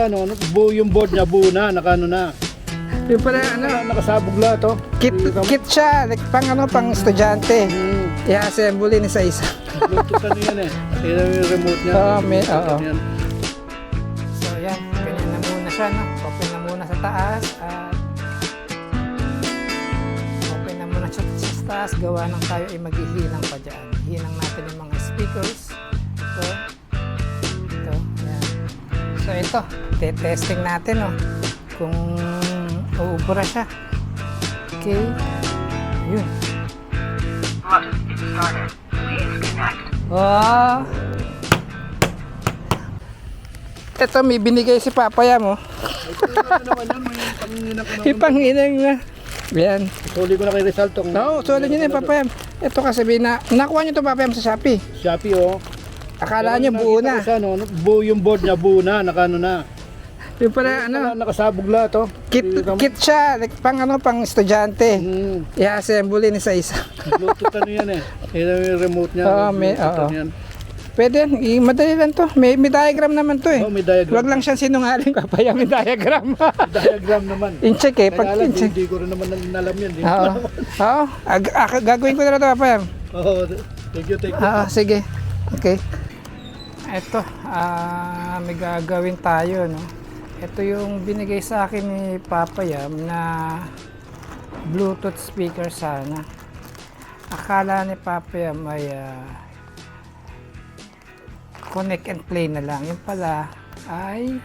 siya, no? Buo yung board niya, buo na, nakano na. Yung pala ano, Nakasabog lahat, oh. kit siya, like, pang estudyante. I-assemble ni isa-isa. Bluetooth ano yan eh. Yan yung remote niya. Oo, oo. Yan. So yan, ganyan na muna siya, no? Open na muna sa taas at open na muna siya sa taas. Gawa ng tayo ay maghihinang pa dyan. Hinang natin yung mga speakers. Ito, yan. So ito, testing natin, no? Kung uubra siya. Okay. Yun. Wow. Ito, may binigay si Papaya mo. Ito naman yan, may panginginan ko naman. Ipanginang na. Yan. Suli ko na kay Rizal tong. Oo, sulit nyo na yung Papaya. Ito kasi nakuha nyo ito Papaya sa Shopee. Shopee, oh. Akala nyo buo Nakita na. ko siya, no? Buo yung board niya, buo na, nakano na. Yung pala ano, Nakasabog lahat, oh. kit siya, like, pang estudyante. I-assemble ni isa-isa. Bluetooth ano yan eh. Yan yung remote niya. Oo, Bluetooth oo. ano yan. Pwede yan, madali lang to. May diagram naman to eh. Oh, may diagram. Huwag lang siyang sinungaling Papaya, may diagram. Diagram naman. In-check eh, Kaya alam, in-check. hindi ko rin naman alam yan. Eh. Oo. Oo. Gagawin ko na ito, Papaya. Oo, thank you, thank you. Oo, sige. Okay. Ito, may gagawin tayo, no? Ito yung binigay sa akin ni Papayam na Bluetooth speaker sana. Akala ni Papayam ay connect and play na lang. Yung pala ay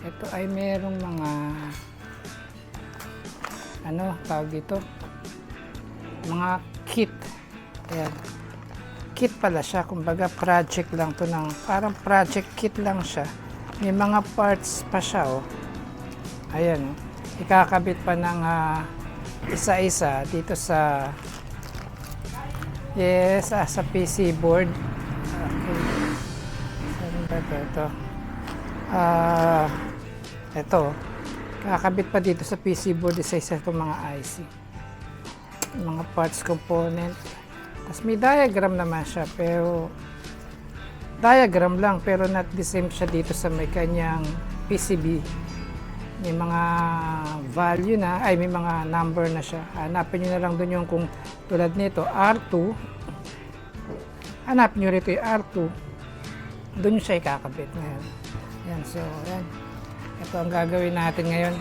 ito ay merong mga ano tawag dito, mga kit. Ayan, kit pala siya, kumbaga project lang to, ng parang project kit lang siya, may mga parts pa siya, oh. Ayan, oh. Ikakabit pa ng isa-isa dito sa sa PC board. Okay. Saan ba ito? Ito, kakabit pa dito sa PC board isa-isa itong mga IC, mga parts component. Tapos may diagram naman siya, pero diagram lang, pero not the same siya dito sa may kanyang PCB. May mga value na, ay may mga number na siya. Hanapin nyo na lang doon yung kung tulad nito R2, hanapin nyo rito yung R2, doon siya ikakabit ngayon. Yan, so yan, ito ang gagawin natin ngayon.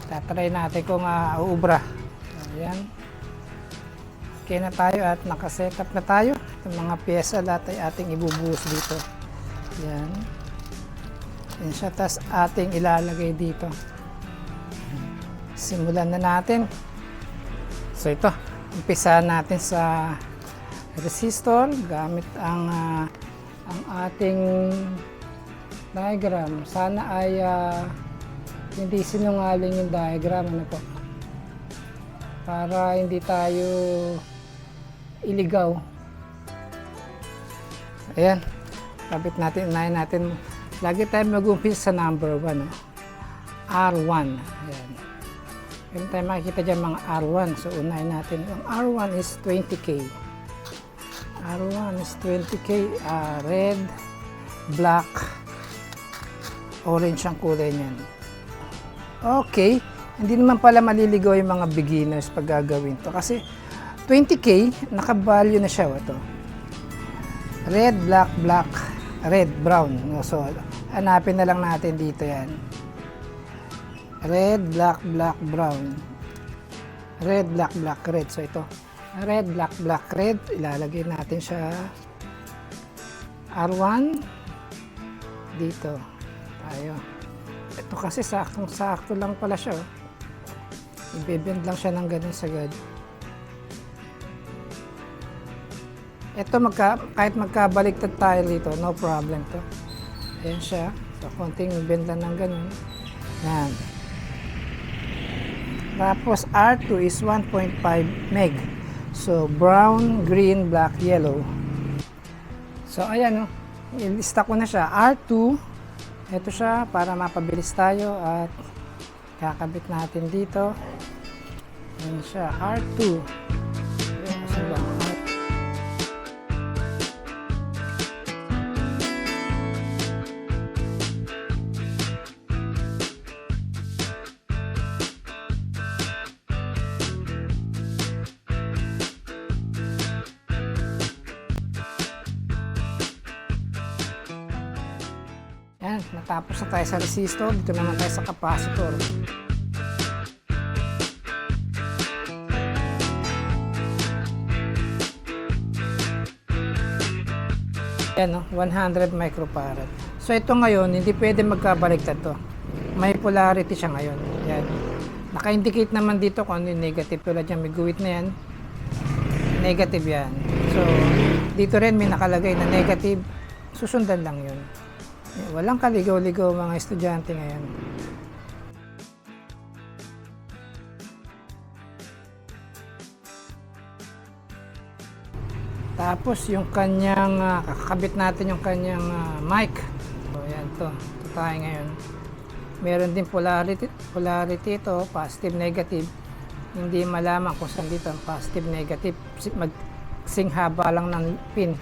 Tatry natin kung uubra. So, yan. Okay na tayo at nakasetup na tayo. Itong mga pyesa lahat ay ating ibubuhos dito. Yan. Yan siya, tas ating ilalagay dito. Simulan na natin. So ito, umpisa natin sa resistor gamit ang ating diagram. Sana ay hindi sinungaling yung diagram, ano po, para hindi tayo iligaw. Ayan, kabit natin, unahin natin. Lagi tayo mag-umpisa sa number 1, no? R1. Ayan. Meron tayo makikita dyan mga R1. So, unahin natin. Ang R1 is 20K. R1 is 20K. Red, black, orange ang kulay niyan. Okay. Hindi naman pala maliligaw yung mga beginners pag gagawin to. Kasi 20K, naka-value na siya. Ito. Red, black, black, red, brown. So, hanapin na lang natin dito yan. Red, black, black, brown. Red, black, black, red. So, ito. Red, black, black, red. Ilalagay natin siya. R1. Dito. Tayo. Ito kasi saktong-sakto lang pala siya. Ibebend lang siya ng ganun sagad. Ito, kahit magkabaliktad tayo dito, no problem to. Ayan siya. So, konting bend lang ng ganun. Yan. Tapos, R2 is 1.5 meg. So, brown, green, black, yellow. So, ayan, no. Ilista ko na siya. R2. Ito siya, para mapabilis tayo at kakabit natin dito. Ayan siya, R2. Ayan siya. Ayan, natapos na tayo sa resistor. Dito naman tayo sa capacitor. Ayan, no? 100 microfarad. So ito ngayon, hindi pwede magkabaliktad to. May polarity siya ngayon. Ayan. Naka-indicate naman dito kung ano yung negative. Tulad yan, may guhit na yan. Negative yan. So, dito rin may nakalagay na negative. Susundan lang yun. Walang kaligaw-ligaw mga estudyante ngayon. Tapos yung kanyang, kakabit natin yung kanyang mic. So, yan to. Ito tayo ngayon. Meron din polarity ito, positive, negative. Hindi malaman kung saan dito ang positive, negative. Magsing haba lang ng pin.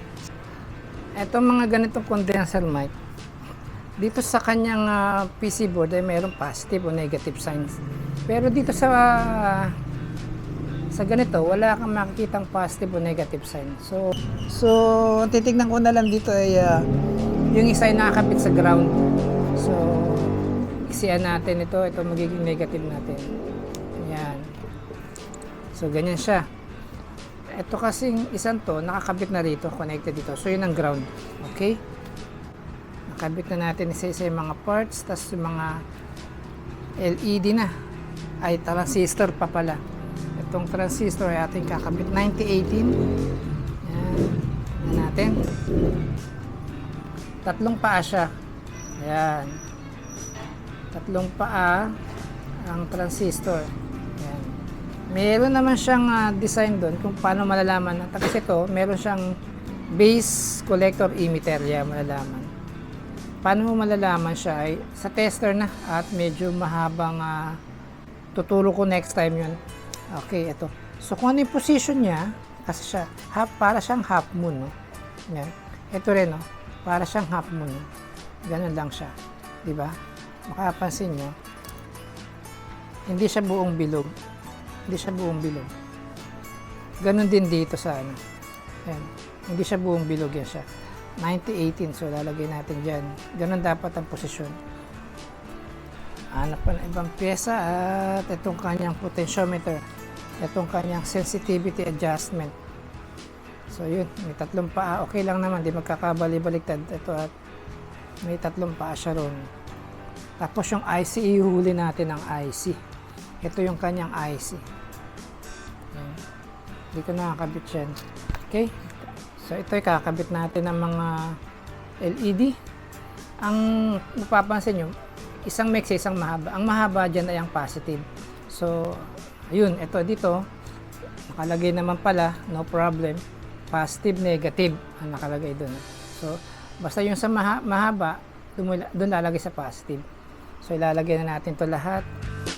Ito mga ganitong condenser mic. Dito sa kanyang PC board ay mayroong positive o negative signs. Pero dito sa ganito, wala kang makikitang positive o negative sign. So titignan ko na lang dito ay yung isa ay nakakabit sa ground. So, isian natin ito magiging negative natin. Ayan. So, ganyan siya. Ito kasing isang to, nakakabit na rito, connected dito. So, yun ang ground. Okay? Nakabit na natin isa-isa yung mga parts, tas yung mga LED na. Ay, transistor pa pala. Itong transistor ay ating kakabit 9018. Ayan. Tignan natin. 3 paa siya. Ayan. 3 paa ang transistor. Ayan. Meron naman siyang design doon kung paano malalaman. Kasi ito, meron siyang base collector emitter. Yan, malalaman. Paano mo malalaman siya ay sa tester na at medyo mahabang tuturo ko next time yun. Okay, ito. So, kung ano yung position niya, kasi siya, para siyang half moon, no? Yan. Ito rin, no? Para siyang half moon. Ganun lang siya. Diba? Makapansin nyo, hindi siya buong bilog. Hindi siya buong bilog. Ganun din dito sa ano. Yan. Hindi siya buong bilog yan siya. 9018, so lalagay natin dyan. Ganun dapat ang posisyon. Hanap pa ng ibang pyesa at itong kanyang potentiometer. Itong kanyang sensitivity adjustment. So yun, may 3 paa. Okay lang naman, di magkakabali-baliktad. Ito at may 3 paa siya ron. Tapos yung IC, ihuli natin ang IC. Ito yung kanyang IC. Yan. Hindi ko nakakabit yan. Okay? So ito ay kakabit natin ng mga LED. Ang mapapansin nyo, isang mix, isang mahaba. Ang mahaba dyan ay ang positive. So, ayun, ito dito, nakalagay naman pala, no problem. Positive, negative ang nakalagay doon. So, basta yung sa mahaba, doon lalagay sa positive. So, ilalagay na natin to lahat.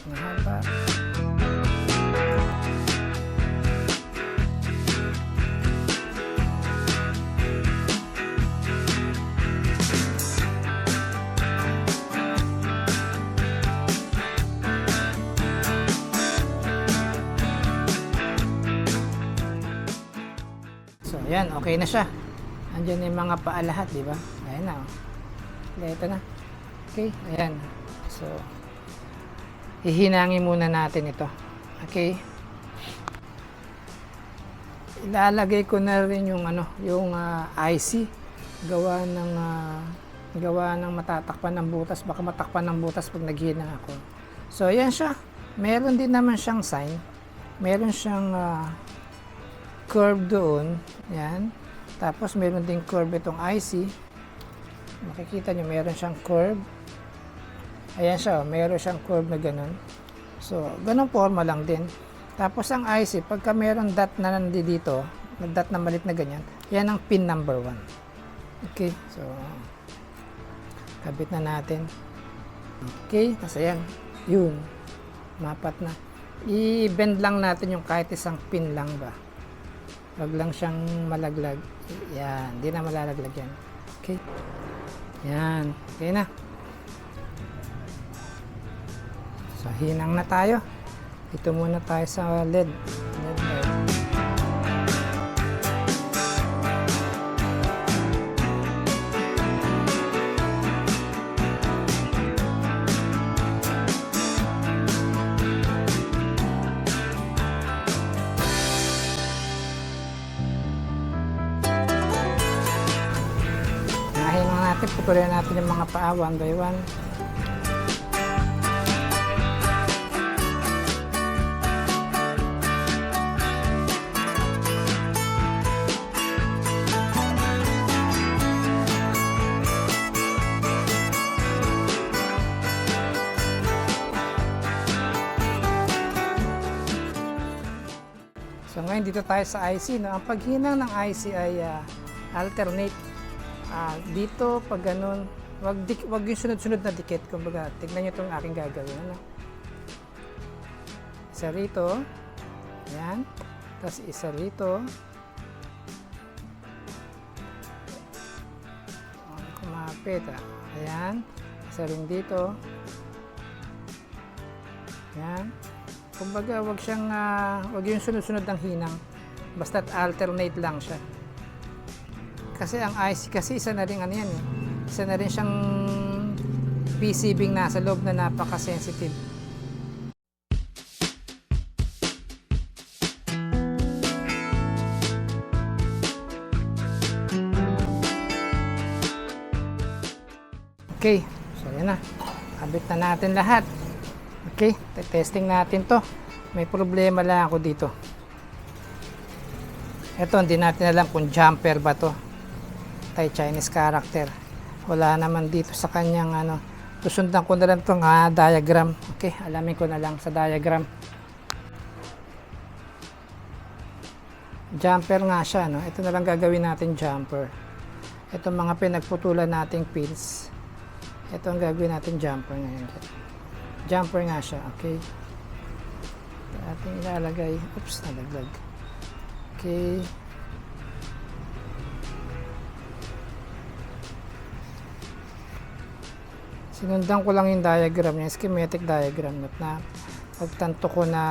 Mahaba. So, ayan, okay na siya. Andiyan yung mga paa lahat, di ba? Ayan na. Ito na. Okay, ayan. So, hihinangin muna natin ito. Okay. Ilalagay ko na rin yung yung IC gawa ng matatakpan ng butas, baka matakpan ng butas pag naghinang ako. So, ayan siya. Meron din naman siyang sign. Meron siyang curve doon. Yan. Tapos meron din curve itong IC. Makikita nyo, meron siyang curve. Ayan siya, meron siyang curve na ganun. So, ganun forma lang din. Tapos ang IC, pagka meron dot na nandito, dot na malit na ganyan, yan ang pin number 1. Okay, so, kabit na natin. Okay, tapos ayan, yun, mapat na. I-bend lang natin yung kahit isang pin lang ba. Wag lang siyang malaglag. Yan, hindi na malalaglag yan. Okay, yan, okay na. So, hinang na tayo. Dito muna tayo sa LED. natin, putulin natin yung mga paa one by one. So ngayon dito tayo sa IC. No? Ang paghinang ng IC ay alternate. Dito pag ganun, wag yung sunod-sunod na dikit. Kumbaga, tignan nyo itong aking gagawin. Ano? Isa rito. Ayan. Tapos isa rito. Kumapit. Ayan. Isa rin dito. Ayan. Kumbaga, wag yung sunod-sunod ng hinang. Basta't alternate lang siya. Kasi ang IC kasi isa na rin ano yan eh. Isa na rin siyang PCB nasa loob na napaka-sensitive. Okay, so yan na. Kabit na natin lahat. Okay, testing natin to. May problema lang ako dito. Ito, hindi natin alam kung jumper ba to. Thai Chinese character. Wala naman dito sa kanyang ano. Susundan ko na lang itong diagram. Okay, alamin ko na lang sa diagram. Jumper nga siya, no? Ito na lang gagawin natin jumper. Ito mga pinagputulan nating pins. Ito ang gagawin natin jumper ngayon. Jumper nga siya, okay. Ating ilalagay. Oops, nalaglag. Okay. Sinundan ko lang yung diagram niya, schematic diagram na pagtanto ko na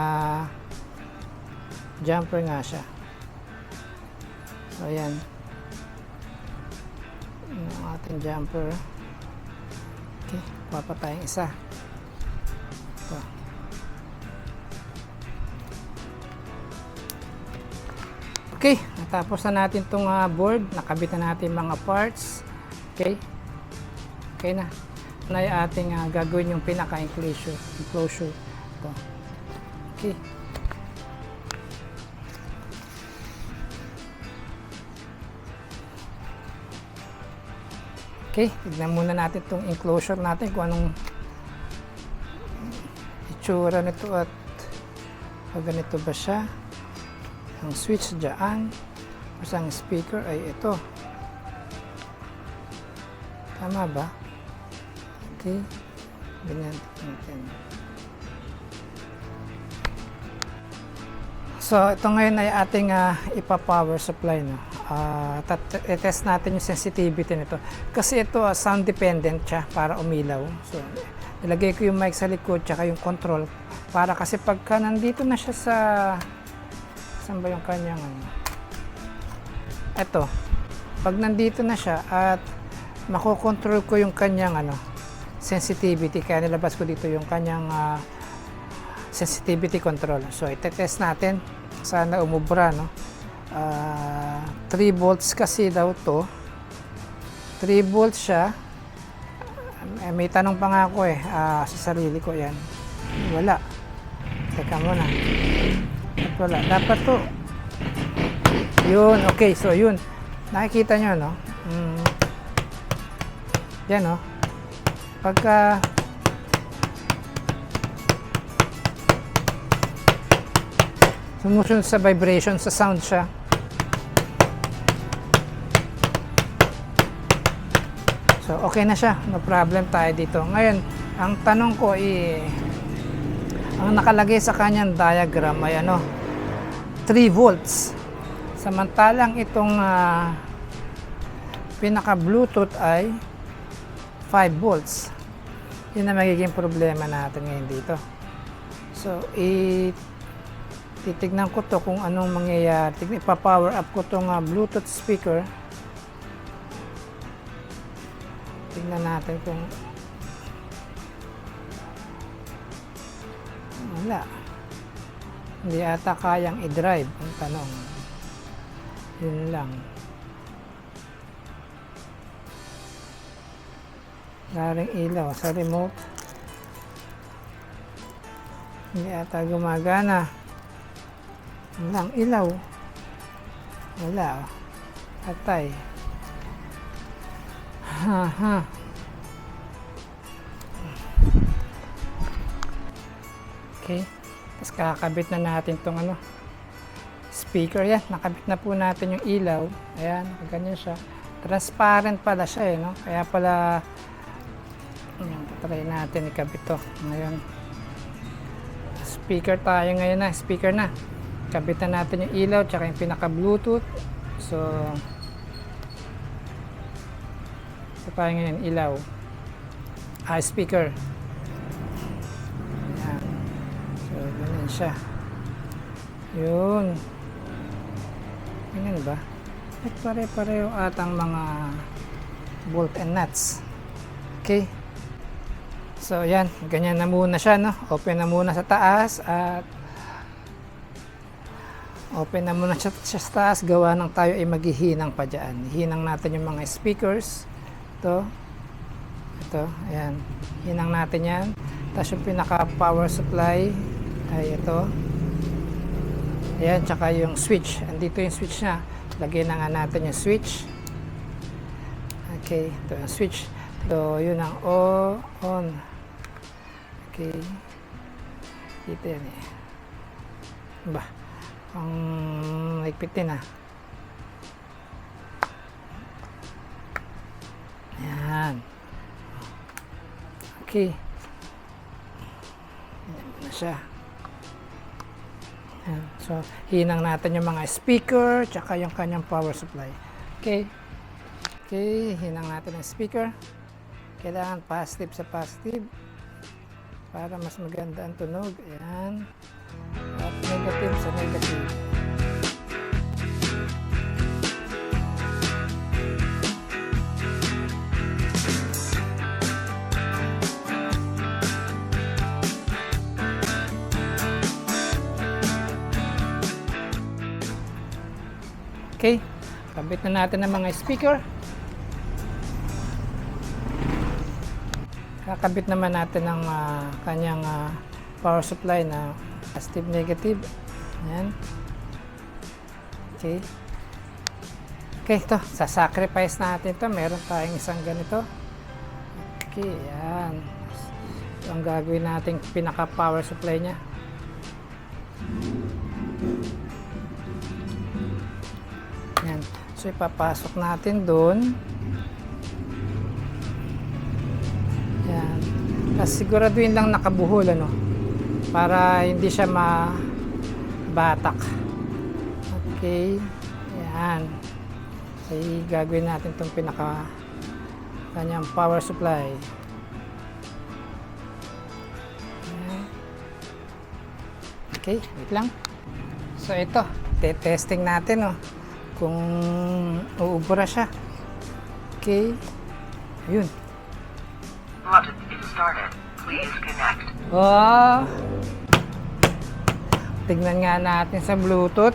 jumper nga siya. So, ayan. Yung ating jumper. Okay, papatayang isa. Ito. Okay, natapos na natin itong board. Nakabit na natin mga parts. Okay. Okay na. Na yung ating gagawin yung pinaka-enclosure. Ito. Okay. Okay, tignan muna natin itong enclosure natin kung anong itsura nito at ganito ba siya. Ang switch dyan. Tapos ang speaker ay ito. Tama ba? Okay. Ganyan natin. So, ito ngayon ay ating ipa-power supply. No? I-test natin yung sensitivity nito. Kasi ito sound dependent siya para umilaw. So, nilagay ko yung mic sa likod tsaka yung control. Para kasi pagka nandito na siya sa... Saan ba yung kanyang ano? Ito. Pag nandito na siya at makokontrol ko yung kanyang ano, sensitivity. Kaya nilabas ko dito yung kanyang sensitivity control. So, itetest natin. Sana umubra, no? 3 volts kasi daw to. 3 volts siya. May tanong pa nga ako sa sarili ko yan. Wala. Teka muna. Wala. Dapat to. Yun. Okay. So, yun. Nakikita nyo, no? Yan, no? Pagka sumusunod sa vibration, sa sound siya. So, okay na siya. No problem tayo dito. Ngayon, ang tanong ko ang nakalagay sa kanyang diagram ay 3 volts. Samantalang itong pinaka-Bluetooth ay 5 volts. Yun na magiging problema natin ngayon dito. So, titignan ko to kung anong mangyayari. Ipa-power up ko tong Bluetooth speaker. Tignan natin kung wala. Hindi ata kayang i-drive ang tanong. Yun lang. Wala ring ilaw sa remote. Hindi ata gumagana. Walang ilaw. Wala. Oh. Patay. Ha. Okay. Tapos kakabit na natin tong speaker. Yan. Nakabit na po natin yung ilaw. Ayan. Ganyan siya. Transparent pala siya no? Kaya pala try natin ikabit to. Ngayon. Speaker tayo ngayon na. Speaker na. Kabitan natin yung ilaw tsaka yung pinaka Bluetooth. So ito tayo ngayon ilaw. Speaker. Ayan. So ganyan siya. Yun. Ganyan ba? At pare-pareho atang mga bolt and nuts. Okay. So yan, ganyan na muna siya no. Open na muna sa taas at open na muna siya sa taas. Gawa ng tayo ay maghihinang pa dyan. Hinang natin yung mga speakers. Ito. Ayan. Hinang natin yan. Tapos yung pinaka power supply ay ito. Ayan, tsaka yung switch. Andito yung switch na. Lagyan na nga natin yung switch. Okay, ito yung switch. So, yun ang on. Okay. Dito yan eh. Ba? Ang ligpitin ah. Yan. Okay. Yan na siya. Yan. So, hinang natin yung mga speaker tsaka yung kanyang power supply. Okay. Okay, hinang natin yung speaker. Kailangan positive sa positive para mas maganda ang tunog. Ayan. At negative sa negative. Okay, kabit na natin ang mga speaker. Kakabit naman natin ang kanyang power supply na positive negative. Ayan. Okay. Okay, ito. Sasacrifice natin ito. Meron tayong isang ganito. Okay, ayan. Ito ang gagawin natin pinaka power supply niya. Ayan. So, ipapasok natin doon. Ayan. Tapos siguraduhin lang nakabuhol, para hindi siya mabatak. Okay. Ayan. Ay, gagawin natin itong kanyang power supply. Ayan. Okay, wait lang. So, ito. Testing natin, kung uubra siya. Okay. Ayun. Bluetooth is started. Please connect. Oh. Tignan nga natin sa Bluetooth.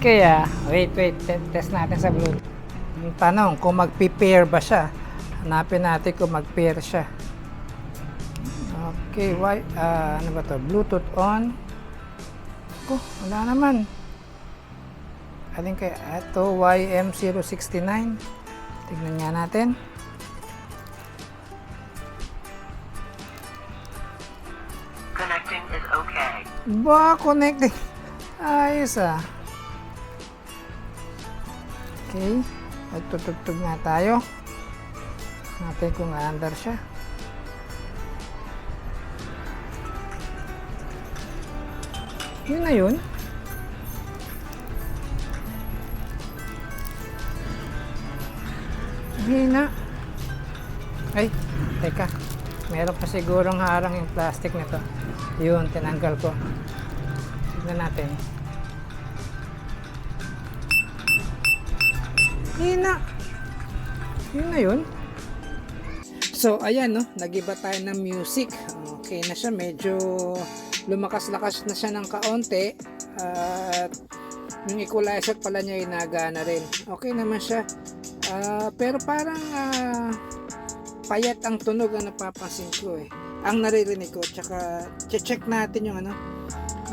Kaya, wait. Test natin sa Bluetooth. Ang tanong, kung magpi-pair ba siya? Hanapin natin kung mag-pair siya. Okay, ano ba to? Bluetooth on. Wala naman. Alin kaya? Ito, YM069. Tignan nga natin. Connecting is okay. Ba, connecting. Ayos Okay. Magtutugtog nga tayo. Natin kung under siya. Yun na yun. Hina. Ay, teka. Meron pa sigurong harang yung plastic nito. Yun, tinanggal ko. Tignan natin. Hina. Yun na yun. So, ayan, nagiba tayo ng music. Okay na siya. Medyo lumakas-lakas na siya ng kaunti. At Yung equalizer pala niya ay nagana rin. Okay naman siya. Pero parang payat ang tunog ang napapansin ko eh. Ang naririnig ko. Tsaka check natin yung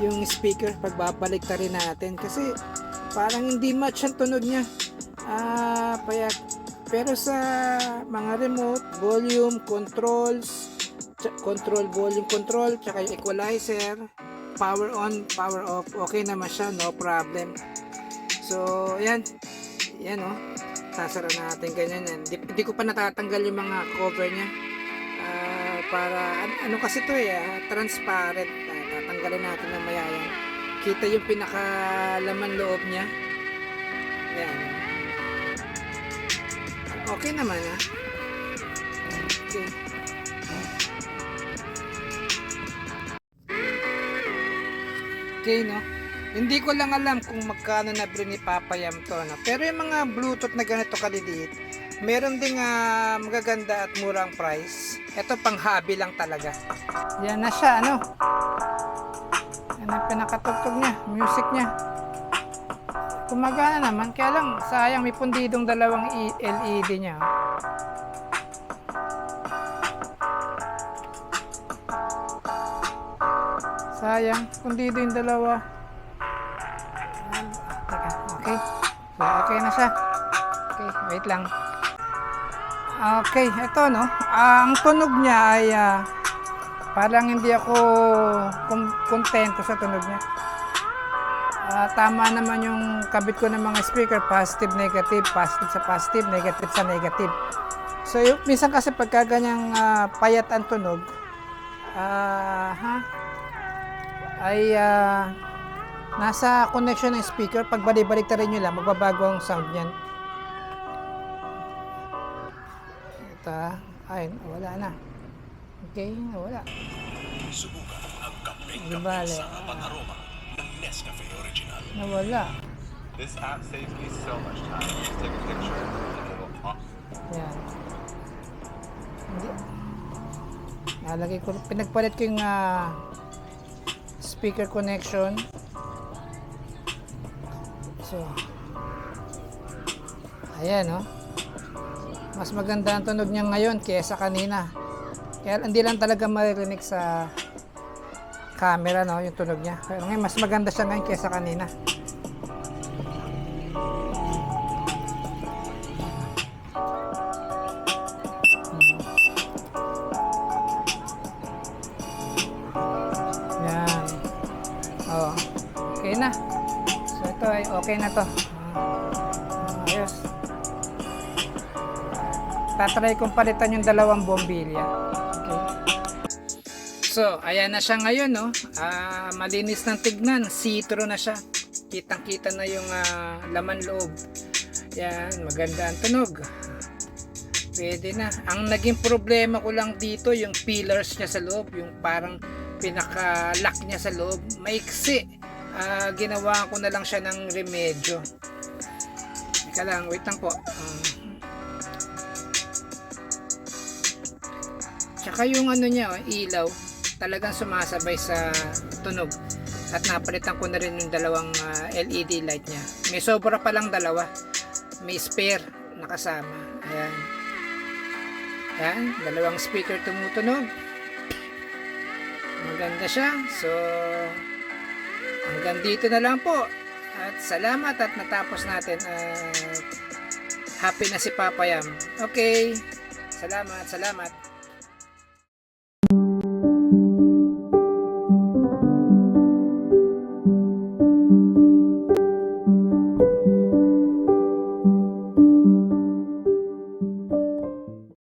yung speaker pag babalik rin natin kasi parang hindi match ang tunog niya. Payat. Pero sa mga remote, volume, controls, volume control, tsaka yung equalizer, power on, power off, okay naman siya, no problem. So, yan. Yan, oh. Sasara natin ganyan yan. Hindi ko pa natatanggal yung mga cover niya. Para, ano kasi to transparent. Tatanggalin natin na maya yan. Kita yung pinakalaman loob niya. Yan. Okay naman, Okay. Okay, no? Hindi ko lang alam kung magkano na ni Papa Yam to, no? Pero yung mga Bluetooth na ganito kaliliit, meron ding magaganda at murang price. Ito pang hobby lang talaga. Yan na siya, Yan ang pinakatugtog niya, music niya. Gumagana naman, kaya lang sayang may pundidong dalawang LED niya. Sayang, pundido yung dalawa. Teka, okay. So, okay na siya. Okay, wait lang. Okay, ito ang tunog niya ay parang hindi ako kontento sa tunog niya. Tama naman yung kabit ko ng mga speaker, positive, negative sa positive, negative sa negative. So minsan kasi pagka ganyang payat ang tunog, nasa connection ng speaker, pag balik nyo lang, magbabago ang sound niyan. Ito ay wala na. Okay, wala. Subukan ang Di kape bale. sa pang-aroma ng Nescafe Original. Nawala. This app saves me so much time. Just take a picture and it'll pop. Yan. Hindi. Nalagay ko, pinagpalit ko yung speaker connection. So, ayan, mas maganda ang tunog niya ngayon kaysa kanina. Kaya hindi lang talaga maririnig sa camera, yung tunog niya. Pero ngayon, mas maganda siya ngayon kaysa kanina. Yan. Oh, okay na. So ito ay okay na to. Ayos. Tatry kong palitan yung dalawang bombilya. Okay. So, ayan na siya ngayon, malinis ng tignan. See-through na siya. Kitang-kita na yung laman loob. Yan, maganda ang tunog. Pwede na. Ang naging problema ko lang dito, yung pillars niya sa loob, yung parang pinaka-lock niya sa loob, maiksi. Ginawa ko na lang siya ng remedyo. Teka lang, wait lang po. Tsaka yung niya, ilaw, talagang sumasabay sa tunog. At napalitan ko na rin yung dalawang LED light niya. May sobra pa lang dalawa. May spare nakasama. Ayan. Ayan, dalawang speaker tumutunog. Maganda siya. So, hanggang dito na lang po. At salamat at natapos natin. Happy na si Papa Yam. Okay. Salamat.